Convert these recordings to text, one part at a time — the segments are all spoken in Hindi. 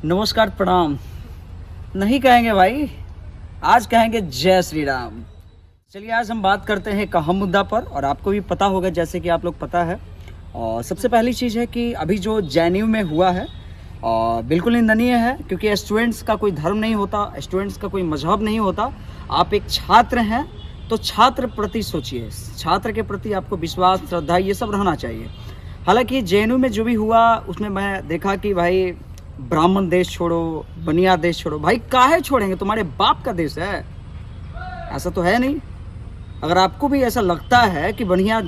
नमस्कार, प्रणाम नहीं कहेंगे भाई, आज कहेंगे जय श्री राम। चलिए आज हम बात करते हैं एक अहम मुद्दा पर, और आपको भी पता होगा जैसे कि आप लोग पता है। और सबसे पहली चीज़ है कि अभी जो जेएनयू में हुआ है और बिल्कुल निंदनीय है, क्योंकि स्टूडेंट्स का कोई धर्म नहीं होता, स्टूडेंट्स का कोई मजहब नहीं होता। आप एक छात्र हैं तो छात्र प्रति सोचिए, छात्र के प्रति आपको विश्वास, श्रद्धा ये सब रहना चाहिए। हालांकि जेएनयू में जो भी हुआ उसमें मैं देखा कि भाई ब्राह्मण देश छोड़ो, बनिया देश छोड़ो। भाई काहे छोड़ेंगे, तुम्हारे बाप का देश है, ऐसा तो है नहीं। अगर आपको भी ऐसा लगता है कि बनिया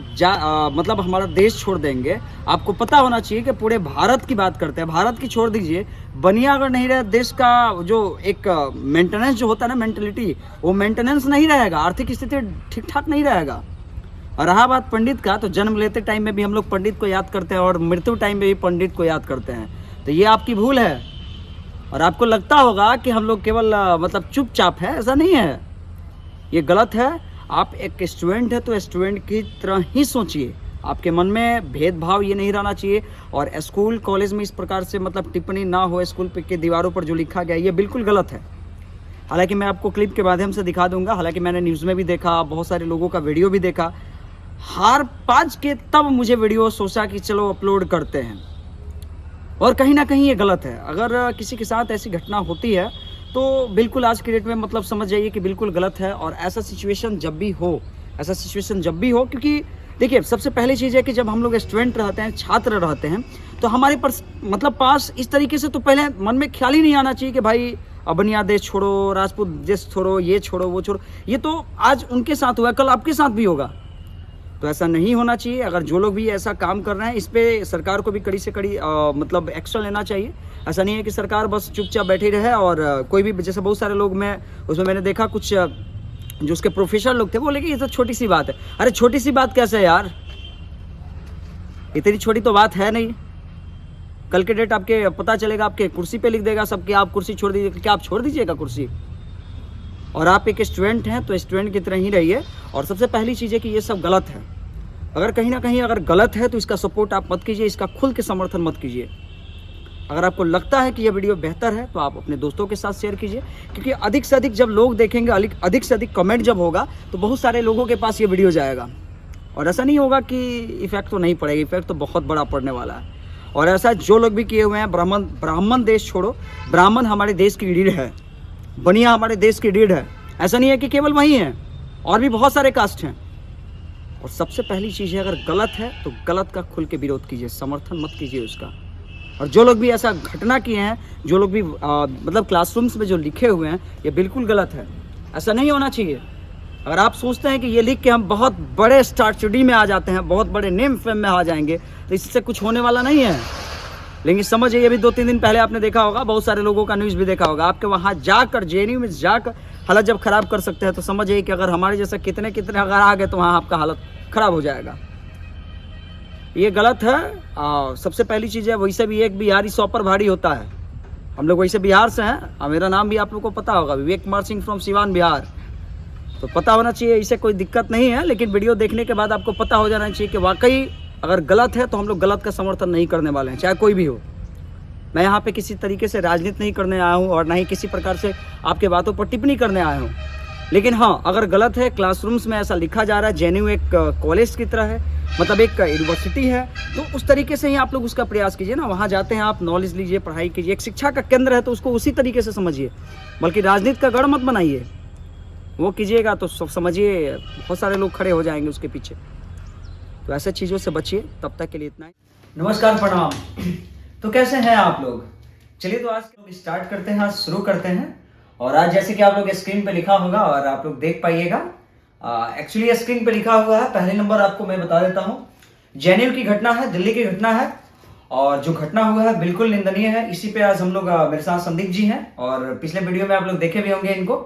मतलब हमारा देश छोड़ देंगे, आपको पता होना चाहिए कि पूरे भारत की बात करते हैं, भारत की छोड़ दीजिए। बनिया अगर नहीं रहे, देश का जो एक मेंटेनेंस जो होता है ना, मेंटेलिटी, वो मेंटेनेंस नहीं रहेगा, आर्थिक स्थिति ठीक ठाक नहीं रहेगा। और रहा बात पंडित का, तो जन्म लेते टाइम में भी हम लोग पंडित को याद करते हैं और मृत्यु टाइम में भी पंडित को याद करते हैं, तो ये आपकी भूल है। और आपको लगता होगा कि हम लोग केवल मतलब चुपचाप है, ऐसा नहीं है, ये गलत है। आप एक स्टूडेंट है तो स्टूडेंट की तरह ही सोचिए, आपके मन में भेदभाव ये नहीं रहना चाहिए। और स्कूल कॉलेज में इस प्रकार से मतलब टिप्पणी ना हो, स्कूल के दीवारों पर जो लिखा गया ये बिल्कुल गलत है। हालांकि मैं आपको क्लिप के माध्यम से दिखा दूंगा, हालांकि मैंने न्यूज़ में भी देखा, बहुत सारे लोगों का वीडियो भी देखा, हार पाँच के तब मुझे वीडियो सोचा कि चलो अपलोड करते हैं। और कहीं ना कहीं ये गलत है। अगर किसी के साथ ऐसी घटना होती है तो बिल्कुल आज की डेट में मतलब समझ जाइए कि बिल्कुल गलत है। और ऐसा सिचुएशन जब भी हो, क्योंकि देखिए सबसे पहली चीज़ है कि जब हम लोग स्टूडेंट रहते हैं, छात्र रहते हैं, तो हमारे पास इस तरीके से तो पहले मन में ख्याल ही नहीं आना चाहिए कि भाई बनिया देश छोड़ो, राजपूत देश छोड़ो, ये छोड़ो, वो छोड़ो। ये तो आज उनके साथ हुआ, कल आपके साथ भी होगा, तो ऐसा नहीं होना चाहिए। अगर जो लोग भी ऐसा काम कर रहे हैं, इस पे सरकार को भी कड़ी से कड़ी मतलब एक्शन लेना चाहिए। ऐसा नहीं है कि सरकार बस चुपचाप बैठी रहे और कोई भी, जैसे बहुत सारे लोग मैंने देखा कुछ जो उसके प्रोफेसर लोग थे, बोले कि ये तो छोटी सी बात है। अरे छोटी सी बात कैसे है यार, इतनी छोटी तो बात है नहीं। कल के डेट आपके पता चलेगा, आपके कुर्सी पे लिख देगा सबके, आप कुर्सी छोड़ दीजिए। क्या आप छोड़ दीजिएगा कुर्सी? और आप एक स्टूडेंट हैं तो स्टूडेंट की तरह ही रहिए। और सबसे पहली चीज़ है कि ये सब गलत है। अगर कहीं ना कहीं अगर गलत है तो इसका सपोर्ट आप मत कीजिए, इसका खुल के समर्थन मत कीजिए। अगर आपको लगता है कि यह वीडियो बेहतर है तो आप अपने दोस्तों के साथ शेयर कीजिए, क्योंकि अधिक से अधिक जब लोग देखेंगे, अधिक से अधिक कमेंट जब होगा, तो बहुत सारे लोगों के पास ये वीडियो जाएगा। और ऐसा नहीं होगा कि इफेक्ट तो नहीं पड़ेगा, इफेक्ट तो बहुत बड़ा पड़ने वाला है। और ऐसा जो लोग भी किए हुए हैं, ब्राह्मण देश छोड़ो, ब्राह्मण हमारे देश की रीढ़ है, बनिया हमारे देश की रीढ़ है। ऐसा नहीं है कि केवल वही है, और भी बहुत सारे कास्ट हैं। और सबसे पहली चीज़ है, अगर गलत है तो गलत का खुल के विरोध कीजिए, समर्थन मत कीजिए उसका। और जो लोग भी ऐसा घटना किए हैं, जो लोग भी मतलब क्लासरूम्स में जो लिखे हुए हैं, ये बिल्कुल गलत है, ऐसा नहीं होना चाहिए। अगर आप सोचते हैं कि ये लिख के हम बहुत बड़े स्टार स्टडी में आ जाते हैं, बहुत बड़े नेम फेम में आ जाएंगे, तो इससे कुछ होने वाला नहीं है। लेकिन समझिए, ये भी 2-3 दिन पहले आपने देखा होगा, बहुत सारे लोगों का न्यूज़ भी देखा होगा, आपके वहाँ जाकर, जेएनयू में जाकर हालत जब ख़राब कर सकते हैं, तो समझिए कि अगर हमारे जैसा कितने अगर आ गए तो वहाँ आपका हालत ख़राब हो जाएगा। ये गलत है। सबसे पहली चीज़ है, वैसे भी एक बिहारी 100 पर भारी होता है। हम लोग वैसे बिहार से हैं, मेरा नाम भी आप लोग को पता होगा, विवेक कुमार सिंह फ्रॉम सिवान, बिहार। तो पता होना चाहिए, इससे कोई दिक्कत नहीं है। लेकिन वीडियो देखने के बाद आपको पता हो जाना चाहिए कि वाकई अगर गलत है तो हम लोग गलत का समर्थन नहीं करने वाले हैं, चाहे कोई भी हो। मैं यहाँ पे किसी तरीके से राजनीति नहीं करने आया हूँ, और ना ही किसी प्रकार से आपके बातों पर टिप्पणी करने आया हूँ। लेकिन हाँ, अगर गलत है, क्लासरूम्स में ऐसा लिखा जा रहा है, जेएनयू एक कॉलेज की तरह है, मतलब एक यूनिवर्सिटी है, तो उस तरीके से ही आप लोग उसका प्रयास कीजिए ना। वहाँ जाते हैं आप, नॉलेज लीजिए, पढ़ाई कीजिए, एक शिक्षा का केंद्र है तो उसको उसी तरीके से समझिए, बल्कि राजनीति का गढ़ मत बनाइए। वो कीजिएगा तो समझिए बहुत सारे लोग खड़े हो जाएंगे उसके पीछे। तो ऐसे चीज़ों से बचिए। तब तक के लिए इतना ही। नमस्कार, प्रणाम। तो कैसे हैं आप लोग? चलिए तो आज लोग स्टार्ट करते हैं, आज शुरू करते हैं। और आज जैसे कि आप लोग स्क्रीन पे लिखा होगा और आप लोग देख पाइएगा, एक्चुअली स्क्रीन पे लिखा हुआ है। पहले नंबर आपको मैं बता देता हूँ, जेएनयू की घटना है, दिल्ली की घटना है, और जो घटना हुआ है बिल्कुल निंदनीय है। इसी पे आज हम लोग, मेरे साथ संदीप जी हैं, और पिछले वीडियो में आप लोग देखे भी होंगे इनको।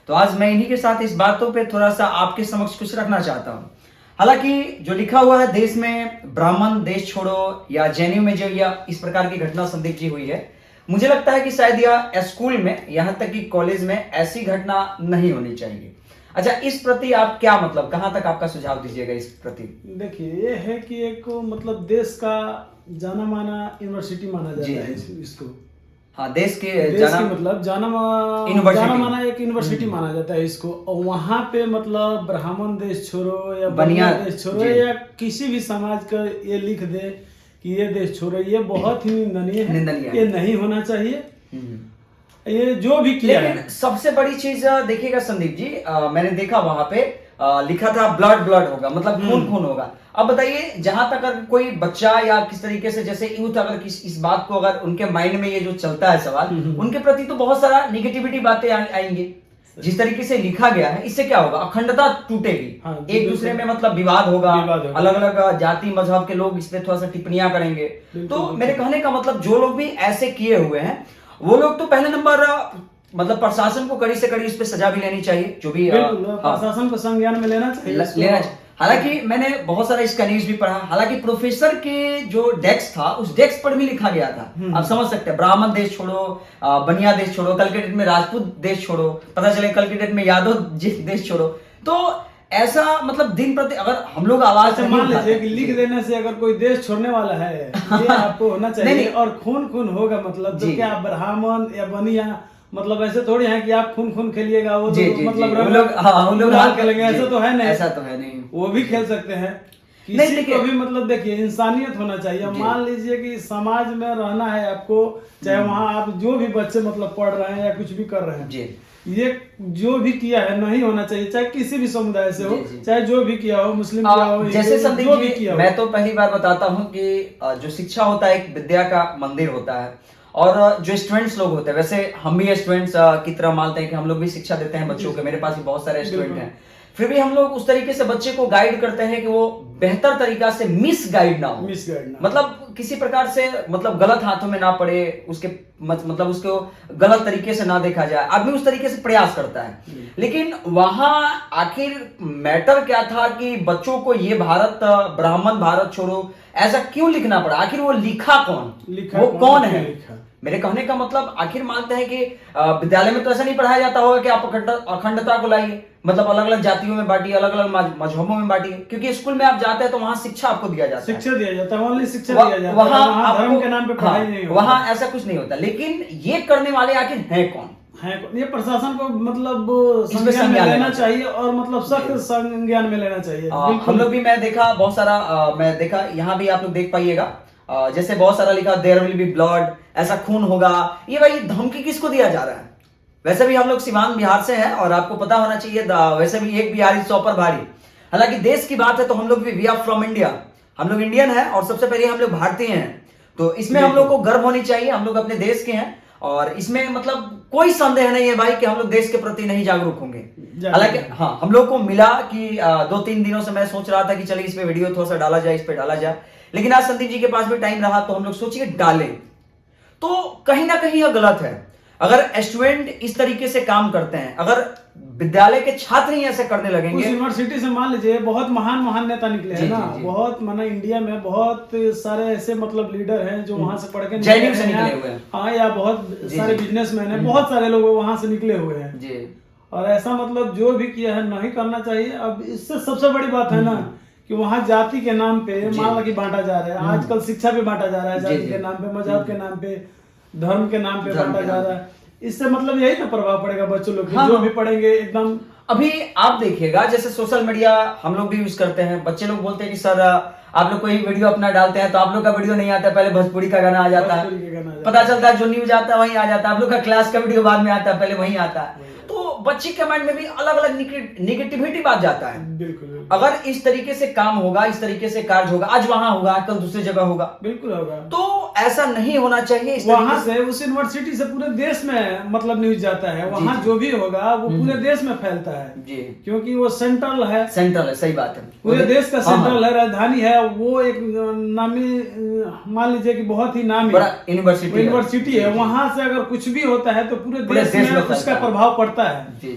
तो आज मैं इन्हीं के साथ इस बातों पे थोड़ा सा आपके समक्ष कुछ रखना चाहता हूँ। हालांकि जो लिखा हुआ है देश में ब्राह्मण देश छोड़ो, या जेएनयू में जो या इस प्रकार की घटना संदीप जी हुई है, मुझे लगता है कि शायद यह स्कूल में, यहाँ तक कि कॉलेज में ऐसी घटना नहीं होनी चाहिए। अच्छा, इस प्रति आप क्या, मतलब कहाँ तक आपका सुझाव दीजिएगा इस प्रति? देखिए, ये है कि एक मतलब देश का जाना माना यूनिवर्सिटी माना जाता है इसको, हाँ, देश की मतलब जाना माना एक यूनिवर्सिटी माना जाता है इसको। और वहाँ पे मतलब ब्राह्मण देश छोड़ो या बनिया देश छोड़ो या किसी भी समाज का ये लिख दे कि ये देश छोड़ो, ये बहुत ही निंदनीय है, ये नहीं होना चाहिए। ये जो भी किया लेकिन सबसे बड़ी चीज देखिएगा संदीप जी, मैंने देखा वहां पे लिखा था ब्लड होगा, मतलब खून होगा। अब बताइए, जहां तक अगर कोई बच्चा या किस तरीके से जैसे यूथ अगर इस बात को अगर उनके माइंड में ये जो चलता है सवाल, उनके प्रति तो बहुत सारा निगेटिविटी बातें आएंगी। जिस तरीके से लिखा गया है, इससे क्या होगा, अखंडता टूटेगी। हाँ, एक दूसरे में मतलब विवाद होगा, अलग अलग जाति मजहब के लोग इस पे थोड़ा सा टिप्पणियां करेंगे। तो मेरे कहने का मतलब जो लोग भी ऐसे किए हुए हैं, वो लोग तो पहले नंबर मतलब प्रशासन को कड़ी से कड़ी उस पर सजा भी लेनी चाहिए, जो भी प्रशासन को संज्ञान में लेना चाहिए। हालांकि मैंने बहुत सारा इसका न्यूज भी पढ़ा, हालांकि प्रोफेसर के जो डेस्क था उस डेस्क पर भी लिखा गया था। आप समझ सकते हैं, ब्राह्मण देश छोड़ो, बनिया देश छोड़ो, कलकत्ते में राजपूत देश छोड़ो, पता चले कलकत्ते में यादव देश छोड़ो। तो ऐसा मतलब दिन प्रति अगर हम लोग आवाज मान लीजिए कि लिख देने से अगर कोई देश छोड़ने वाला है, ये आपको होना चाहिए। और खून होगा मतलब तो क्या ब्राह्मण या बनिया मतलब ऐसे थोड़ी है कि आप खून खेलिएगा, वो तो मतलब हम लोग खेलेंगे, ऐसा तो है नहीं, ऐसा तो है नहीं, वो भी खेल सकते हैं। किसी को भी मतलब देखिए इंसानियत होना चाहिए। मान लीजिए कि समाज में रहना है आपको, चाहे वहाँ आप जो भी बच्चे मतलब पढ़ रहे हैं या कुछ भी कर रहे हैं, ये जो भी किया है नहीं होना चाहिए, चाहे किसी भी समुदाय से हो, चाहे जो भी किया हो, मुस्लिम किया हो, जैसे संदीप जी, मैं तो पहली बार बताता हूँ कि जो शिक्षा होता है एक विद्या का मंदिर होता है, और जो स्टूडेंट्स लोग होते हैं, वैसे हम भी स्टूडेंट्स की तरह मानते हैं कि हम लोग भी शिक्षा देते हैं बच्चों को, मेरे पास भी बहुत सारे स्टूडेंट हैं, फिर भी हम लोग उस तरीके से बच्चे को गाइड करते हैं कि वो बेहतर तरीका से मिस गाइड ना हो, मतलब किसी प्रकार से मतलब गलत हाथों में ना पड़े, उसके मतलब उसको गलत तरीके से ना देखा जाए। आदमी उस तरीके से प्रयास करता है, लेकिन वहां आखिर मैटर क्या था कि बच्चों को ये भारत ब्राह्मण भारत छोड़ो ऐसा क्यों लिखना पड़ा? आखिर वो लिखा कौन, वो कौन है? मेरे कहने का मतलब आखिर मानते हैं कि विद्यालय में तो ऐसा नहीं पढ़ाया जाता होगा कि आप अखंडता को लाइए, मतलब अलग अलग जातियों में बांटिए, अलग अलग मजहबों में बांटिए, क्योंकि स्कूल में आप जाते हैं तो वहां शिक्षा आपको दिया जाता है, शिक्षा दिया जाता है, ओनली शिक्षा दिया जाता है, वहां धर्म के नाम पे पढ़ाई नहीं होती, वहां ऐसा कुछ नहीं होता। लेकिन ये करने वाले आखिर हैं कौन? ये प्रशासन को मतलब संज्ञान में लेना चाहिए और मतलब सख्त संज्ञान में लेना चाहिए। हम लोग भी, मैं देखा बहुत सारा, मैं देखा यहाँ भी आप लोग देख पाइएगा, जैसे बहुत सारा लिखा देयर विल बी ब्लड, ऐसा खून होगा। ये भाई धमकी किसको दिया जा रहा है? वैसे भी हम लोग सीवान बिहार से हैं और आपको पता होना चाहिए, वैसे भी एक बिहारी 100 पर भारी। हालांकि देश की बात है तो हम लोग भी वी आर फ्रॉम इंडिया, हम लोग इंडियन हैं और सबसे पहले हम लोग भारतीय हैं, तो इसमें हम लोग को गर्व होनी चाहिए, हम लोग अपने देश के हैं और इसमें मतलब कोई संदेह नहीं है भाई कि हम लोग देश के प्रति नहीं जागरूक होंगे। हालांकि हाँ, हम लोग को मिला कि 2-3 दिनों से मैं सोच रहा था कि चलिए इस पे वीडियो थोड़ा सा डाला जाए, इस पे डाला जाए, लेकिन आज संदीप जी के पास भी टाइम रहा तो हम लोग सोचिए डालें, तो कहीं ना कहीं यह गलत है। अगर स्टूडेंट इस तरीके से काम करते हैं, अगर विद्यालय के छात्र ही ऐसे करने लगेंगे, यूनिवर्सिटी से मान लीजिए बहुत महान नेता निकले हैं ना, बहुत माना इंडिया में बहुत सारे ऐसे मतलब लीडर हैं जो वहां से पढ़ के निकले हुए हैं, हाँ, या बहुत सारे बिजनेसमैन हैं, बहुत सारे लोग वहां से निकले हुए हैं जी। और ऐसा मतलब जो भी किया है नहीं करना चाहिए। अब इससे सबसे बड़ी बात है ना कि वहाँ जाति के नाम पे मान लो कि बांटा जा रहा है, आजकल शिक्षा पे बांटा जा रहा है, जाति के नाम पे, मजहब के नाम पे, धर्म के नाम पे बांटा जा रहा है। इससे मतलब यही ना प्रभाव पड़ेगा बच्चों लोग, जो भी पढ़ेंगे एकदम। अभी आप देखिएगा जैसे सोशल मीडिया हम लोग भी यूज करते हैं, बच्चे लोग बोलते हैं कि सर आप लोग कोई वीडियो अपना डालते हैं तो आप लोग का वीडियो नहीं आता है, पहले भोजपुरी का गाना आ जाता है, पता चलता है जो न्यूज आता है वहीं आ जाता है, आप लोग का क्लास का वीडियो बाद में आता है, पहले वहीं आता है। तो बच्चे के माइंड में भी अलग अलग निगेटिविटी बात जाता है। बिल्कुल। अगर इस तरीके से काम होगा, इस तरीके से कार्य होगा, आज वहां होगा कल दूसरी जगह होगा, बिल्कुल होगा, तो ऐसा नहीं होना चाहिए। वहां से उस यूनिवर्सिटी से पूरे देश में मतलब न्यूज जाता है, वहां जो भी होगा वो पूरे देश में फैलता है जी, क्योंकि वो सेंट्रल है, सही बात है, पूरे देश का सेंट्रल है, राजधानी है, वो एक नामी मान लीजिए कि बहुत ही नामी यूनिवर्सिटी है। वहां से अगर कुछ भी होता है तो पूरे देश में उसका प्रभाव पड़ता है जी,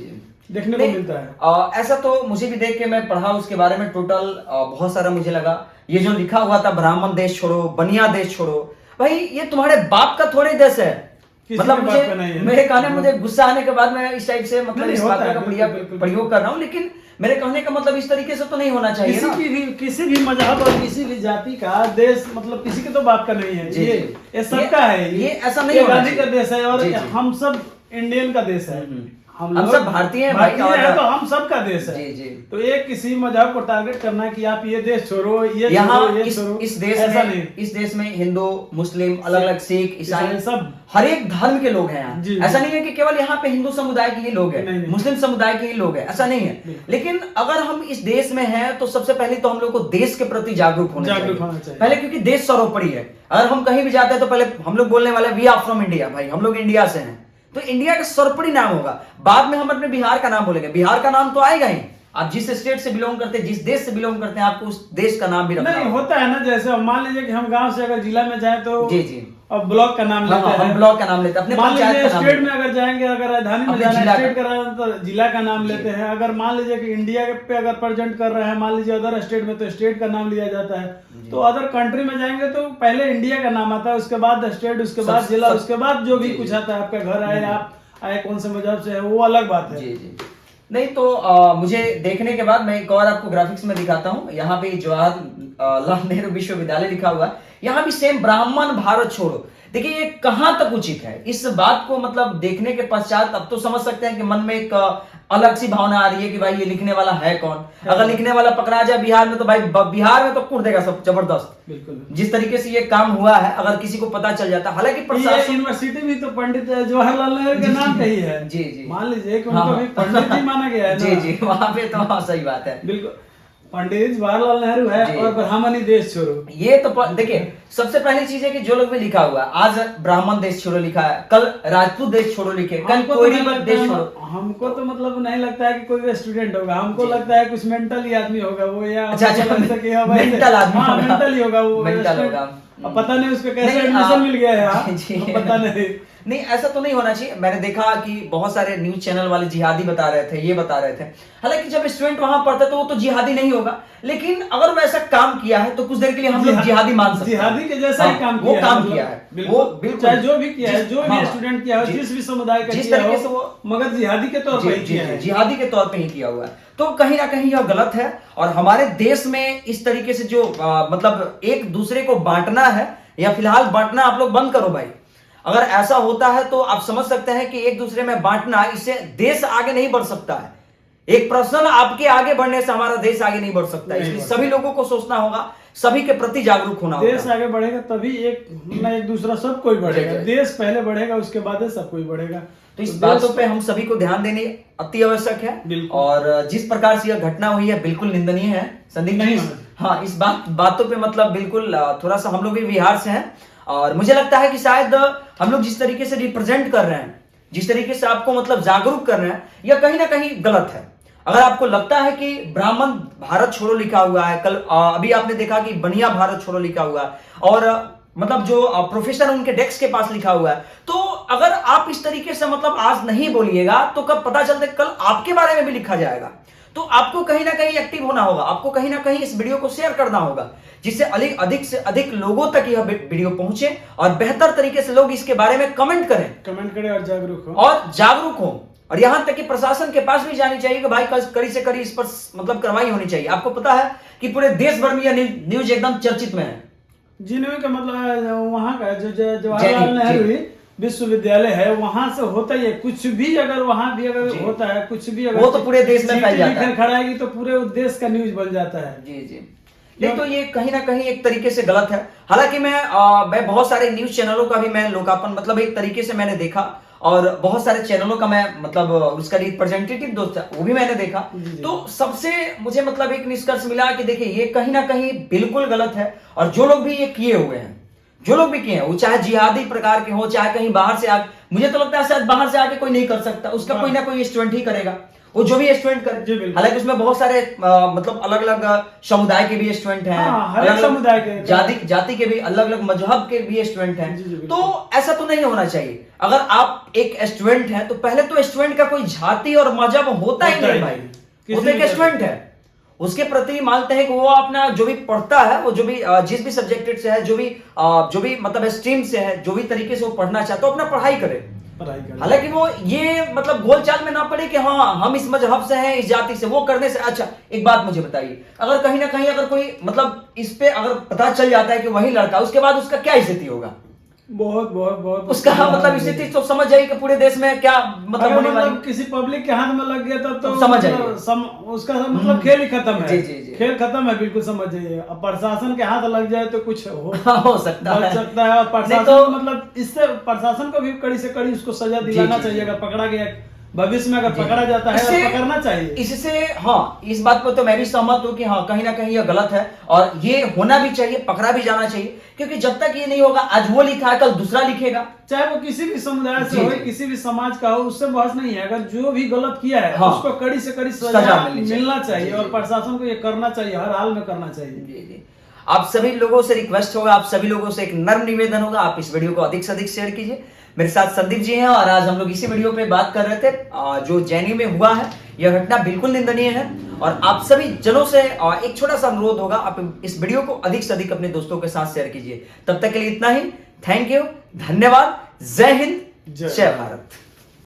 देखने को मिलता है। ऐसा तो मुझे भी देख के मैं पढ़ा उसके बारे में, टोटल बहुत सारा मुझे लगा। ये जो लिखा हुआ था ब्राह्मण देश छोड़ो, बनिया देश छोड़ो, भाई ये तुम्हारे बाप का थोड़े देश है, किसी मतलब की बात पे नहीं मुझे है। मेरे कहने में मुझे गुस्सा आने के बाद मैं इस टाइप से मतलब नहीं, इस होता बात है, का बिल्कुल। प्रयोग कर रहा हूँ, लेकिन मेरे कहने का मतलब इस तरीके से तो नहीं होना चाहिए ना। किसी भी मजहब और किसी भी जाति का देश मतलब किसी के तो बात का नहीं है। जी, ये जी। ये सबका है। ये ऐसा नहीं होना गांधी का चाहिए। देश है और जी, जी। हम सब इंडियन का देश है। हम लोग सब भारतीय हैं भाई, भारतीय हैं और तो हम सब का देश है। जी, जी। तो एक किसी मजहब को टारगेट करना कि आप ये देश छोड़ो, ये यहाँ छोड़ो, ये छोड़ो, इस देश ऐसा में नहीं। इस देश में हिंदू, मुस्लिम, अलग अलग सिख, ईसाई, सब हर एक धर्म के लोग हैं यहाँ। जी, ऐसा जी। नहीं है कि केवल यहाँ पे हिंदू समुदाय के ही लोग नहीं, हैं, नहीं। मुस्लिम समुदाय के ही लोग हैं, ऐसा नहीं है। लेकिन अगर हम इस देश में हैं तो सबसे पहले तो हम लोग को देश के प्रति जागरूक होना चाहिए। पहले क्योंकि देश सर्वोपरि है। अगर हम कहीं भी जाते हैं तो पहले हम लोग बोलने वाले वी आर फ्रॉम इंडिया, भाई हम लोग इंडिया से हैं, तो इंडिया का सर्वोपरि नाम होगा। बाद में हम अपने बिहार का नाम बोलेंगे, बिहार का नाम तो आएगा ही। आप जिस स्टेट से बिलोंग करते हैं, जिस देश से बिलोंग करते हैं, आपको उस देश का नाम भी रखना नहीं होता है ना। जैसे अब मान लीजिए कि हम गांव से अगर जिला में जाए तो जी, जी। अब ब्लॉक का नाम लेते हैं, हम ब्लॉक का नाम लेते हैं, अपने मान पंचायत लीजिए का नाम स्टेट लेते में अगर जाएंगे, अगर राजधानी में अपने जाना जिला है स्टेट का। का तो जिला का नाम लेते हैं। अगर मान लीजिए कि इंडिया पे अगर प्रेजेंट कर रहे हैं, मान लीजिए अदर स्टेट में, तो स्टेट का नाम लिया जाता है। तो अदर कंट्री में जाएंगे तो पहले इंडिया का नाम आता है, उसके बाद स्टेट, उसके बाद जिला, उसके बाद जो भी कुछ आता है। आपका घर आए, आप आए कौन से मजहब से है, वो अलग बात है। जी, जी। नहीं तो मुझे देखने के बाद मैं एक और आपको ग्राफिक्स में दिखाता हूँ। यहाँ पे जवाहरलाल नेहरू विश्वविद्यालय लिखा हुआ है, यहाँ भी सेम ब्राह्मण भारत छोड़ो। देखिए ये कहां तक उचित है, इस बात को मतलब देखने के पश्चात अब तो समझ सकते हैं कि मन में एक अलग सी भावना आ रही है कि भाई ये लिखने वाला है कौन। अगर लिखने वाला पकड़ा जाए बिहार में तो भाई बिहार में तो कूट देगा सब जबरदस्त। बिल्कुल जिस तरीके से ये काम हुआ है, अगर किसी को पता चल जाता, हालांकि प्रशासन यूनिवर्सिटी भी तो पंडित जवाहरलाल नेहरू के नाम पे ही है। जी, जी। मान लीजिए कि उनको भी पंडित ही माना गया है ना। जी, जी, वहां पे तो हाँ, सही बात है, बिल्कुल पंडित जवाहरलाल नेहरू है और ब्राह्मणी देश छोड़ो। ये तो देखिए सबसे पहली चीज है कि जो लोग भी लिखा हुआ है, आज ब्राह्मण देश छोड़ो लिखा है, कल राजपूत देश छोड़ो लिखे, कल कोई देश छोड़ो। हमको तो मतलब नहीं लगता है कि कोई भी स्टूडेंट होगा, हमको लगता है कुछ मेंटल ही आदमी होगा वो, या अच्छा, मेंटल आदमी, हाँ मेंटल ही होगा वो, मेंटल होगा। अब पता नहीं उसको कैसे एडमिशन मिल गया है, पता नहीं। नहीं ऐसा तो नहीं होना चाहिए। मैंने देखा कि बहुत सारे न्यूज चैनल वाले जिहादी बता रहे थे, ये बता रहे थे। हालांकि जब स्टूडेंट वहां पढ़ता है तो वो तो जिहादी नहीं होगा, लेकिन अगर वो ऐसा काम किया है तो कुछ देर के लिए हम लोग जिहादी मान सकते हैं। जिहादी के जैसा ही काम किया है, वो काम किया है, वो बिल्कुल चाहे जो भी किया है, जो भी स्टूडेंट किया है, जिस भी समुदाय का जिस किया तरीके से हो, वो मगर जिहादी के तौर पर किया है, जिहादी के तौर पे ही किया हुआ है। तो कहीं ना कहीं यह गलत है। और हमारे देश में इस तरीके से जो मतलब एक दूसरे को बांटना है, या फिलहाल बांटना आप लोग बंद करो भाई। अगर ऐसा होता है तो आप समझ सकते हैं कि एक दूसरे में बांटना, इससे देश आगे नहीं बढ़ सकता है। एक पर्सनल आपके आगे बढ़ने से हमारा देश आगे नहीं बढ़ सकता है। इसलिए सभी लोगों को सोचना होगा, सभी के प्रति जागरूक होना होगा। देश आगे बढ़ेगा तभी एक दूसरा सब कोई बढ़ेगा। देश पहले बढ़ेगा, उसके बाद सब कोई बढ़ेगा। तो इस बातों पे हम सभी को ध्यान देने अति आवश्यक है। और जिस प्रकार से यह घटना हुई है बिल्कुल निंदनीय है संदीप जी। हाँ, इस बातों पे मतलब बिल्कुल थोड़ा सा, हम लोग भी बिहार से हैं और मुझे लगता है कि शायद हम लोग जिस तरीके से रिप्रेजेंट कर रहे हैं, जिस तरीके से आपको मतलब जागरूक कर रहे हैं, यह कहीं ना कहीं गलत है। अगर आपको लगता है कि ब्राह्मण भारत छोड़ो लिखा हुआ है, कल अभी आपने देखा कि बनिया भारत छोड़ो लिखा हुआ है, और मतलब जो प्रोफेसर उनके डेस्क के पास लिखा हुआ है, तो अगर आप इस तरीके से मतलब आज नहीं बोलिएगा तो कब पता चलता है कल आपके बारे में भी लिखा जाएगा। तो आपको कहीं ना कहीं एक्टिव होना होगा, आपको कहीं ना कहीं इस वीडियो को शेयर करना होगा, जिससे अधिक से अधिक लोगों तक यह वीडियो पहुंचे और बेहतर तरीके से लोग इसके बारे में कमेंट करें और जागरूक हो। और यहां तक कि प्रशासन के पास भी जानी चाहिए कि भाई कड़ी से कड़ी इस पर मतलब कार्रवाई होनी चाहिए। आपको पता है कि पूरे देश भर में यह न्यूज एकदम चर्चित में है। जिन्होंने का मतलब वहाँ का जो जवाहरलाल नेहरू विश्वविद्यालय है, वहां से होता ही है। कुछ भी अगर वहां भी अगर होता है, कुछ भी अगर वो तो पूरे देश में फैल जाता है, खड़ा है तो पूरे देश का न्यूज बन जाता है। जी जी। नहीं तो ये कहीं ना कहीं एक तरीके से गलत है। हालांकि मैं बहुत सारे न्यूज चैनलों का भी मैं लोकार्पण मतलब एक तरीके से मैंने देखा, और बहुत सारे चैनलों का मैं मतलब उसका रिप्रेजेंटेटिव दोस्त है वो भी मैंने देखा। तो सबसे मुझे मतलब एक निष्कर्ष मिला कि देखिए ये कहीं ना कहीं बिल्कुल गलत है। और जो लोग भी ये किए हुए हैं, जो लोग भी किए हैं, वो चाहे जिहादी प्रकार के हो, चाहे कहीं बाहर से आके, मुझे तो लगता है शायद बाहर से आके कोई नहीं कर सकता, उसका कोई ना कोई स्टूडेंट ही करेगा, वो जो भी स्टूडेंट करे। हालांकि उसमें बहुत सारे मतलब अलग अलग समुदाय के भी स्टूडेंट हैं, अलग समुदाय के जाति के भी, अलग अलग मजहब के भी स्टूडेंट हैं। तो ऐसा तो नहीं होना चाहिए। अगर आप एक स्टूडेंट हैं तो पहले तो स्टूडेंट का कोई जाति और मजहब होता ही नहीं भाई, वो तो एक स्टूडेंट है, उसके प्रति मानते हैं कि वो अपना जो भी पढ़ता है, वो जो भी जिस भी सब्जेक्ट से है, जो भी मतलब स्ट्रीम से है, जो भी तरीके से वो पढ़ना चाहता है, अपना पढ़ाई करे। हालांकि वो ये मतलब गोल चाल में ना पड़े कि हाँ हम इस मजहब से हैं, इस जाति से, वो करने से अच्छा। एक बात मुझे बताइए, अगर कहीं ना कहीं अगर कोई मतलब इस पे अगर पता चल जाता है कि वही लड़का, उसके बाद उसका क्या स्थिति होगा? बहुत बहुत बहुत उसका मतलब स्थिति तो समझ जाइए कि पूरे देश में क्या मतलब होने वाली। मतलब किसी पब्लिक के हाथ में लग गया तब तो समझ जाइए उसका मतलब खेल ही खत्म है। जी जी जी, खेल खत्म है, बिल्कुल समझ जाइए। अब प्रशासन के हाथ लग जाए तो कुछ हो सकता है। और प्रशासन तो मतलब इससे प्रशासन को भी कड़ी से कड़ी उसको सजा दिलाना चाहिए। अगर पकड़ा गया भविष्य में, अगर पकड़ा जाता है तो पकड़ना चाहिए। इससे हाँ, इस बात पर तो मैं भी सहमत हूँ कि हाँ कहीं ना कहीं यह गलत है और ये होना भी चाहिए, पकड़ा भी जाना चाहिए। क्योंकि जब तक ये नहीं होगा, आज वो लिखा है कल दूसरा लिखेगा, चाहे वो किसी भी समुदाय से हो, किसी भी समाज का हो, उससे बहस नहीं है। अगर जो भी गलत किया है उसको कड़ी से कड़ी सजा मिलना चाहिए और प्रशासन को ये करना चाहिए, हर हाल में करना चाहिए। आप सभी लोगों से रिक्वेस्ट होगा, आप सभी लोगों से एक नर्म निवेदन होगा, आप इस वीडियो को अधिक से अधिक शेयर कीजिए। मेरे साथ संदीप जी हैं और आज हम लोग इसी वीडियो पे बात कर रहे थे जो जेएनयू में हुआ है। यह घटना बिल्कुल निंदनीय है और आप सभी जनों से एक छोटा सा अनुरोध होगा, आप इस वीडियो को अधिक से अधिक अपने दोस्तों के साथ शेयर कीजिए। तब तक के लिए इतना ही। थैंक यू, धन्यवाद, जय हिंद, जय भारत।